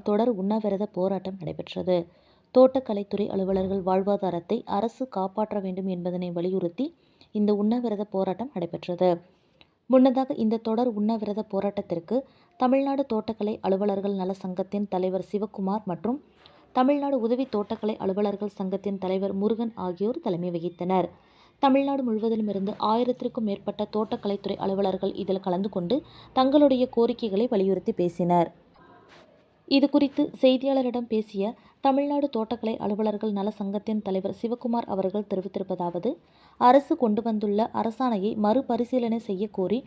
தொடர் உண்ணாவிரத போராட்டம் நடைபெற்றது. தோட்டக்கலைத்துறை அலுவலர்கள் வாழ்வாதாரத்தை அரசு காப்பாற்ற வேண்டும் என்பதனை வலியுறுத்தி இந்த உண்ணாவிரத போராட்டம் நடைபெற்றது. முன்னதாக இந்த தொடர் உண்ணாவிரத போராட்டத்திற்கு தமிழ்நாடு தோட்டக்கலை அலுவலர்கள் நல சங்கத்தின் தலைவர் சிவக்குமார் மற்றும் தமிழ்நாடு உதவி தோட்டக்கலை அலுவலர்கள் சங்கத்தின் தலைவர் முருகன் ஆகியோர் தலைமை வகித்தனர். தமிழ்நாடு முழுவதிலும் இருந்து 1000க்கும் மேற்பட்ட தோட்டக்கலைத்துறை அலுவலர்கள் இதில் கலந்து கொண்டு தங்களுடைய கோரிக்கைகளை வலியுறுத்தி பேசினர். இதுகுறித்து செய்தியாளரிடம் பேசிய தமிழ்நாடு தோட்டக்கலை அலுவலர்கள் நல சங்கத்தின் தலைவர் சிவக்குமார் அவர்கள் தெரிவித்திருப்பதாவது: அரசு கொண்டு வந்துள்ள அரசாணையை மறுபரிசீலனை செய்ய கோரி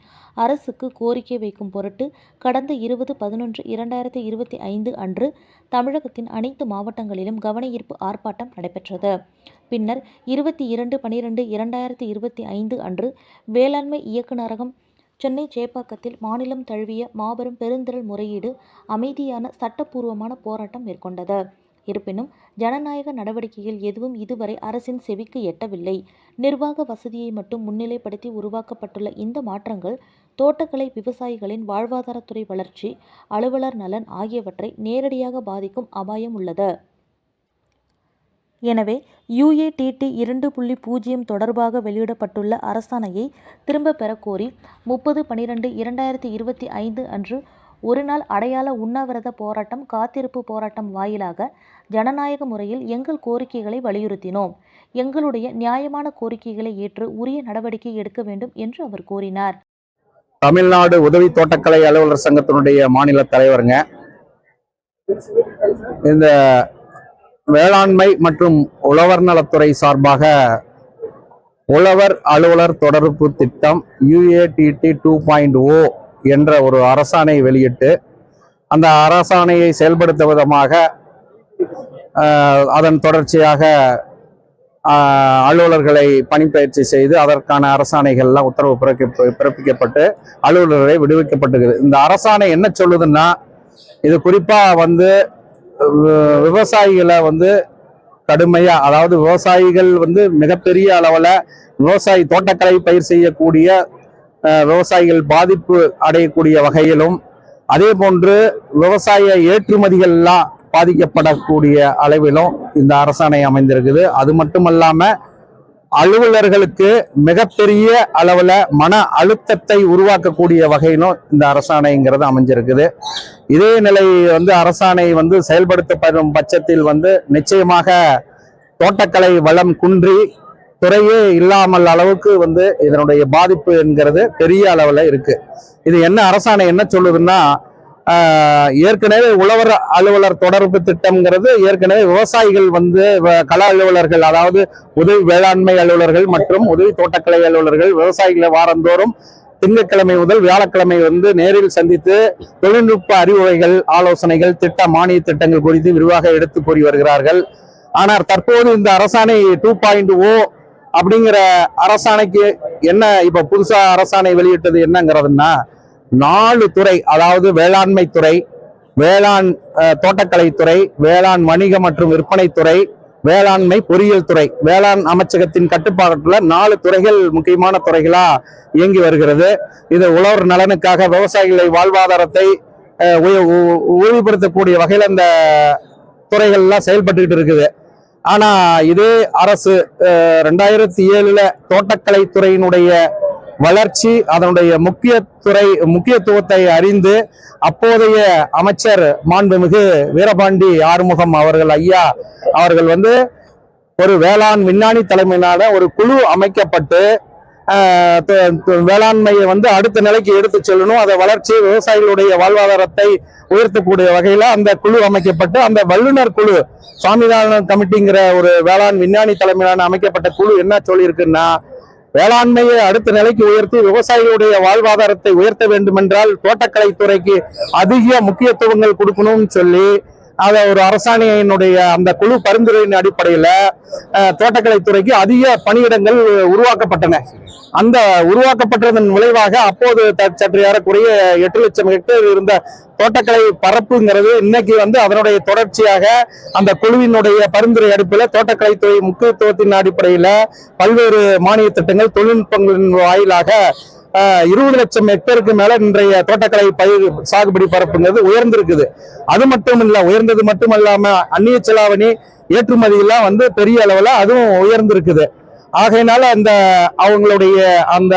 அரசுக்கு கோரிக்கை வைக்கும் பொருட்டு கடந்த 20/11/2025 அன்று தமிழகத்தின் அனைத்து மாவட்டங்களிலும் கவனஈர்ப்பு ஆர்ப்பாட்டம் நடைபெற்றது. பின்னர் 22/12/2025 அன்று வேளாண்மை இயக்குநரகம் சென்னை சேப்பாக்கத்தில் மாநிலம் தழுவிய மாபெரும் பெருந்திரள் முறையீடு அமைதியான சட்டப்பூர்வமான போராட்டம் மேற்கொண்டது. இருப்பினும் ஜனநாயக நடவடிக்கைகள் எதுவும் இதுவரை அரசின் செவிக்கு எட்டவில்லை. நிர்வாக வசதியை மட்டும் முன்னிலைப்படுத்தி உருவாக்கப்பட்டுள்ள இந்த மாற்றங்கள் தோட்டக்கலை விவசாயிகளின் வாழ்வாதாரத்துறை வளர்ச்சி, அலுவலர் நலன் ஆகியவற்றை நேரடியாக பாதிக்கும் அபாயம் உள்ளது. எனவே UATT 2.0 தொடர்பாக வெளியிடப்பட்டுள்ள அரசாணையை திரும்ப பெறக்கோரி 30/12/2025 அன்று ஒருநாள் அடையாள உண்ணாவிரத போராட்டம், காத்திருப்பு போராட்டம் வாயிலாக ஜனநாயக முறையில் எங்கள் கோரிக்கைகளை வலியுறுத்தினோம். எங்களுடைய நியாயமான கோரிக்கைகளை ஏற்று உரிய நடவடிக்கை எடுக்க வேண்டும் என்று அவர் கூறினார். தமிழ்நாடு உதவி தோட்டக்கலை அலுவலர் சங்கத்தினுடைய மாநில தலைவருங்க. இந்த வேளாண்மை மற்றும் உழவர் நலத்துறை சார்பாக உழவர் அலுவலர் தொடர்பு திட்டம் UATT 2.0 என்ற ஒரு அரசாணை வெளியிட்டு அந்த அரசாணையை செயல்படுத்த விதமாக அதன் தொடர்ச்சியாக அலுவலர்களை பணிப்பயிற்சி செய்து அதற்கான அரசாணைகள்லாம் உத்தரவு பிறப்பிக்கப்பட்டு அலுவலர்களை விடுவிக்கப்பட்டிருக்குது. இந்த அரசாணை என்ன சொல்லுதுன்னா, இது குறிப்பா விவசாயிகளை கடுமையா, அதாவது விவசாயிகள் மிகப்பெரிய அளவுல தோட்டக்கலை பயிர் செய்யக்கூடிய விவசாயிகள் பாதிப்பு அடையக்கூடிய வகையிலும், அதே போன்று விவசாய ஏற்றுமதிகள்லாம் பாதிக்கப்படக்கூடிய அளவிலும் இந்த அரசாணை அமைந்திருக்குது. அது மட்டுமல்லாம அலுவலர்களுக்கு மிகப்பெரிய அளவுல மன அழுத்தத்தை உருவாக்கக்கூடிய வகையிலும் இந்த அரசாணைங்கிறது அமைஞ்சிருக்குது. இதே நிலை அரசாணை செயல்படுத்தப்படும் பட்சத்தில் நிச்சயமாக தோட்டக்கலை வளம் குன்றி துறையே இல்லாமல் அளவுக்கு இதனுடைய பாதிப்பு என்கிறது பெரிய அளவுல இருக்கு. இது என்ன அரசாணை என்ன சொல்லுதுன்னா, ஏற்கனவே உழவர் அலுவலர் தொடர்பு திட்டம்ங்கிறது ஏற்கனவே விவசாயிகள் கள அலுவலர்கள், அதாவது உதவி வேளாண்மை அலுவலர்கள் மற்றும் உதவி தோட்டக்கலை அலுவலர்கள் விவசாயிகளை வாரந்தோறும் திங்கட்கிழமை முதல் வியாழக்கிழமை நேரில் சந்தித்து தொழில்நுட்ப அறிவுரைகள், ஆலோசனைகள், மானிய திட்டங்கள் குறித்து விரிவாக எடுத்து கூறி வருகிறார்கள். ஆனால் தற்போது இந்த அரசாணை 2.0 அப்படிங்கிற அரசாணைக்கு என்ன இப்ப புதுசா அரசாணை வெளியிட்டது என்னங்கிறதுன்னா, 4 துறை, அதாவது வேளாண்மை துறை, வேளாண் தோட்டக்கலைத்துறை, வேளாண் வணிக மற்றும் விற்பனை துறை, வேளாண்மை பொறியியல் துறை, வேளாண் அமைச்சகத்தின் கட்டுப்பாட்டுல 4 துறைகள் முக்கியமான துறைகளா இயங்கி வருகிறது. இது உழவர் நலனுக்காக விவசாயிகளை வாழ்வாதாரத்தை உறுதிப்படுத்தக்கூடிய வகையில இந்த துறைகள் எல்லாம் செயல்பட்டுக்கிட்டு இருக்குது. ஆனா இதே அரசு 2007 தோட்டக்கலைத்துறையினுடைய வளர்ச்சி, அதனுடைய முக்கியத்துவத்தை அறிந்து அப்போதைய அமைச்சர் மாண்புமிகு வீரபாண்டி ஆறுமுகம் அவர்கள் ஐயா அவர்கள் ஒரு வேளாண் விஞ்ஞானி தலைமையிலான ஒரு குழு அமைக்கப்பட்டு வேளாண்மையை அடுத்த நிலைக்கு எடுத்து செல்லணும், அதை வளர்ச்சி விவசாயிகளுடைய வாழ்வாதாரத்தை உயர்த்தக்கூடிய வகையில அந்த குழு அமைக்கப்பட்டு, அந்த வல்லுநர் குழு சுவாமிநாதன் கமிட்டிங்கிற ஒரு வேளாண் விஞ்ஞானி தலைமையிலான அமைக்கப்பட்ட குழு என்ன சொல்லியிருக்குன்னா, வேளாண்மையை அடுத்த நிலைக்கு உயர்த்தி விவசாயிகளுடைய வாழ்வாதாரத்தை உயர்த்த வேண்டும் என்றால் தோட்டக்கலைத்துறைக்கு அதிக முக்கியத்துவங்கள் கொடுக்கணும்னு சொல்லி அதை ஒரு அரசாணையினுடைய அந்த குழு பரிந்துரையின் அடிப்படையில தோட்டக்கலைத்துறைக்கு அதிக பணியிடங்கள் உருவாக்கப்பட்டன. அந்த உருவாக்கப்பட்டதன் விளைவாக அப்போது சற்று ஏறக்குறைய 8 லட்சம் ஹெக்டேர் இருந்த தோட்டக்கலை பரப்புங்கிறது இன்னைக்கு அதனுடைய தொடர்ச்சியாக அந்த குழுவினுடைய பரிந்துரை அடிப்படையில் தோட்டக்கலைத்துறை முக்கியத்துவத்தின் அடிப்படையில பல்வேறு மானிய திட்டங்கள், தொழில்நுட்பங்களின் வாயிலாக 20 லட்சம் ஹெக்டருக்கு மேல இன்றைய தோட்டக்கலை பயிர் சாகுபடி பரப்புங்கிறது உயர்ந்திருக்குது. அது மட்டும் இல்ல, உயர்ந்தது மட்டுமல்லாம அந்நிய செலாவணி ஏற்றுமதி எல்லாம் வந்து பெரிய அளவுல அதுவும் உயர்ந்திருக்குது. ஆகையினால அந்த அவங்களுடைய அந்த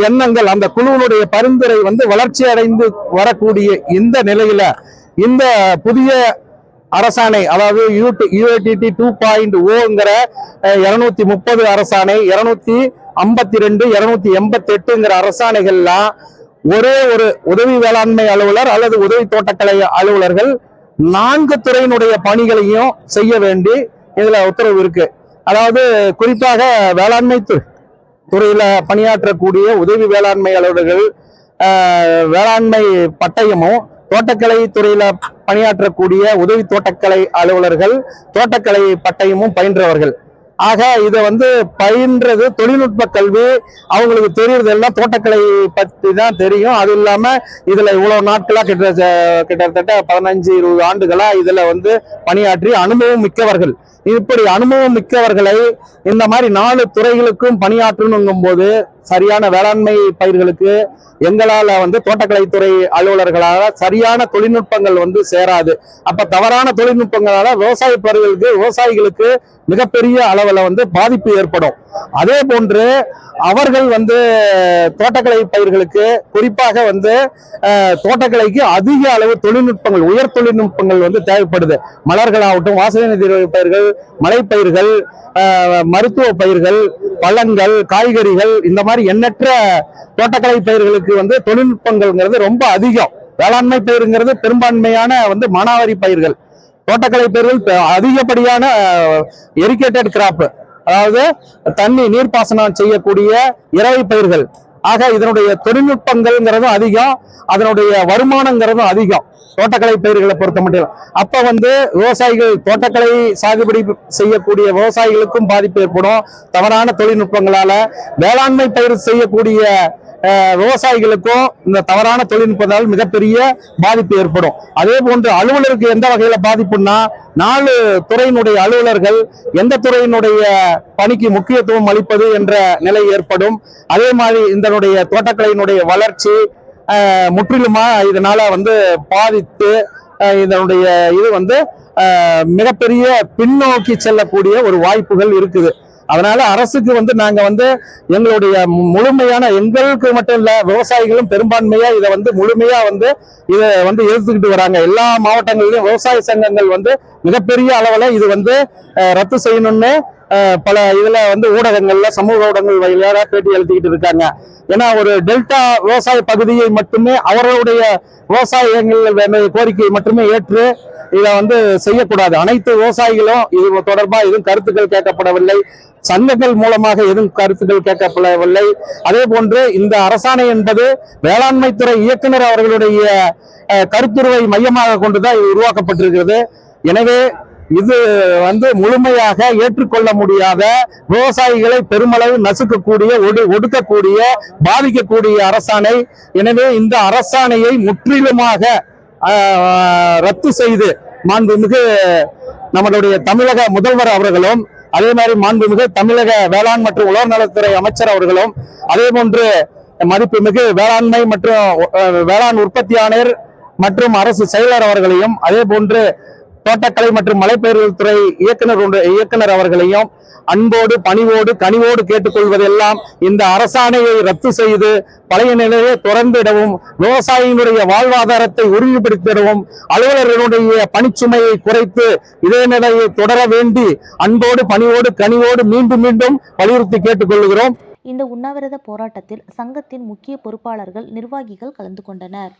எண்ணங்கள், அந்த குழுவினுடைய பரிந்துரை வந்து வளர்ச்சி அடைந்து வரக்கூடிய இந்த நிலையில இந்த புதிய அரசாணை, அதாவது UATT 2.0ங்கிற 230 அரசாணை, 252, 288ங்கிற அரசாணைகள்லாம் ஒரே ஒரு உதவி வேளாண்மை அலுவலர் அல்லது உதவி தோட்டக்கலை அலுவலர்கள் 4 துறையினுடைய பணிகளையும் செய்ய வேண்டி இதுல உத்தரவு இருக்கு. அதாவது குறிப்பாக வேளாண்மை துறையில பணியாற்றக்கூடிய உதவி வேளாண்மை அலுவலர்கள் வேளாண்மை பட்டயமும், தோட்டக்கலை துறையில பணியாற்றக்கூடிய உதவி தோட்டக்கலை அலுவலர்கள் தோட்டக்கலை பட்டயமும் பயின்றவர்கள். ஆக இதை வந்து பயின்றது தொழில்நுட்ப கல்வி, அவங்களுக்கு தெரியறதெல்லாம் தோட்டக்கலை பற்றி தான் தெரியும். அது இல்லாம இதுல இவ்வளவு நாட்களா கிட்டத்தட்ட 15-20 ஆண்டுகளா இதுல வந்து பணியாற்றி அனுபவம் மிக்கவர்கள். இப்படி அனுபவம் மிக்கவர்களை இந்த மாதிரி 4 துறைகளுக்கும் பணியாற்றணுங்கும் போது சரியான வேளாண்மை பயிர்களுக்கு எங்களால வந்து தோட்டக்கலைத்துறை அலுவலர்களால சரியான தொழில்நுட்பங்கள் வந்து சேராது. அப்ப தவறான தொழில்நுட்பங்களால விவசாயிகளுக்கு மிகப்பெரிய அளவுல வந்து பாதிப்பு ஏற்படும். அதே போன்று அவர்கள் வந்து தோட்டக்கலை பயிர்களுக்கு குறிப்பாக வந்து தோட்டக்கலைக்கு அதிக அளவு தொழில்நுட்பங்கள், உயர் தொழில்நுட்பங்கள் வந்து தேவைப்படுது. மலர்களாகட்டும், வாசனை நீர் பயிர்கள், மலைப்பயிர்கள், மருத்துவ பயிர்கள், பழங்கள், காய்கறிகள், இந்த மாதிரி எண்ணற்ற தோட்டக்கலை பயிர்களுக்கு வந்து தொழில்நுட்பங்கள்ங்கிறது ரொம்ப அதிகம். வேளாண்மை பயிருங்கிறது பெரும்பான்மையான வந்து மானாவாரி பயிர்கள். தோட்டக்கலை பயிர்கள் அதிகப்படியான எரிகேட்டட் கிராப், அதாவது நீர்ப்பாசனம் செய்யக்கூடிய இறவை பயிர்கள். ஆக இதனுடைய தொழில்நுட்பங்கள்ங்கிறதும் அதிகம், அதனுடைய வருமானங்கிறதும் அதிகம் தோட்டக்கலை பயிர்களை பொறுத்த மட்டும். அப்ப வந்து விவசாயிகள், தோட்டக்கலை சாகுபடி செய்யக்கூடிய விவசாயிகளுக்கும் பாதிப்பு ஏற்படும் தவறான தொழில்நுட்பங்களால. வேளாண்மை பயிர் செய்யக்கூடிய விவசாயிகளுக்கும் இந்த தவறான தொழில்நுட்பத்தால் மிகப்பெரிய பாதிப்பு ஏற்படும். அதே போன்று அலுவலருக்கு எந்த வகையில பாதிப்புன்னா, 4 துறையினுடைய அலுவலர்கள் எந்த துறையினுடைய பணிக்கு முக்கியத்துவம் அளிப்பது என்ற நிலை ஏற்படும். அதே மாதிரி இதனுடைய தோட்டக்கலையினுடைய வளர்ச்சி முற்றிலுமா இதனால வந்து பாதித்து இதனுடைய இது வந்து மிகப்பெரிய பின்னோக்கி செல்லக்கூடிய ஒரு வாய்ப்புகள் இருக்குது. அதனால அரசுக்கு வந்து நாங்க வந்து எங்களுடைய முழுமையான, எங்களுக்கு மட்டும் இல்ல விவசாயிகளும் பெரும்பான்மையா இதை வந்து முழுமையா வந்து இதை வந்து எதிர்த்துக்கிட்டு வராங்க. எல்லா மாவட்டங்களிலும் விவசாய சங்கங்கள் வந்து மிகப்பெரிய அளவுல இது வந்து ரத்து செய்யணும்னு பல இதுல வந்து ஊடகங்கள்ல, சமூக ஊடகங்கள் வழியாக பேட்டி எழுதிக்கிட்டு இருக்காங்க. ஏன்னா ஒரு டெல்டா விவசாய பகுதியை மட்டுமே அவர்களுடைய விவசாயங்கள் கோரிக்கையை மட்டுமே ஏற்று இதை வந்து செய்யக்கூடாது. அனைத்து விவசாயிகளும் இது தொடர்பாக எதுவும் கருத்துக்கள் கேட்கப்படவில்லை, சங்கங்கள் மூலமாக எதுவும் கருத்துக்கள் கேட்கப்படவில்லை. அதே போன்று இந்த அரசாணை என்பது வேளாண்மை துறை இயக்குனர் அவர்களுடைய கருத்துருவை மையமாக கொண்டுதான் இது உருவாக்கப்பட்டிருக்கிறது. எனவே இது வந்து முழுமையாக ஏற்றுக்கொள்ள முடியாத, விவசாயிகளை பெருமளவு நசுக்கக்கூடிய, ஒடுக்கக்கூடிய, பாதிக்கக்கூடிய அரசாணை. எனவே இந்த அரசாணையை முற்றிலுமாக ரத்து செய்து மாண்புமிகு நம்மளுடைய தமிழக முதல்வர் அவர்களும், அதே மாதிரி மாண்புமிகு தமிழக வேளாண் மற்றும் உழவர் நலத்துறை அமைச்சர் அவர்களும், அதே போன்று மதிப்புமிகு வேளாண்மை மற்றும் வேளாண் உற்பத்தியாளர் மற்றும் அரசு செயலர் அவர்களையும், அதே போன்று தோட்டக்கலை மற்றும் மலைப்பயிர்கள் துறை இயக்குனர் அவர்களையும் அன்போடு, பணிவோடு, கனிவோடு கேட்டுக்கொள்வதெல்லாம் இந்த அரசாணையை ரத்து செய்து பழைய நிலையை தொடர்ந்திடவும், விவசாயிகளுடைய வாழ்வாதாரத்தை உறுதிப்படுத்திடவும், அலுவலர்களுடைய பணிச்சுமையை குறைத்து இதே நிலையை தொடர வேண்டி அன்போடு, பணிவோடு, கனிவோடு மீண்டும் மீண்டும் வலியுறுத்தி கேட்டுக்கொள்கிறோம். இந்த உண்ணாவிரத போராட்டத்தில் சங்கத்தின் முக்கிய பொறுப்பாளர்கள், நிர்வாகிகள் கலந்து கொண்டனர்.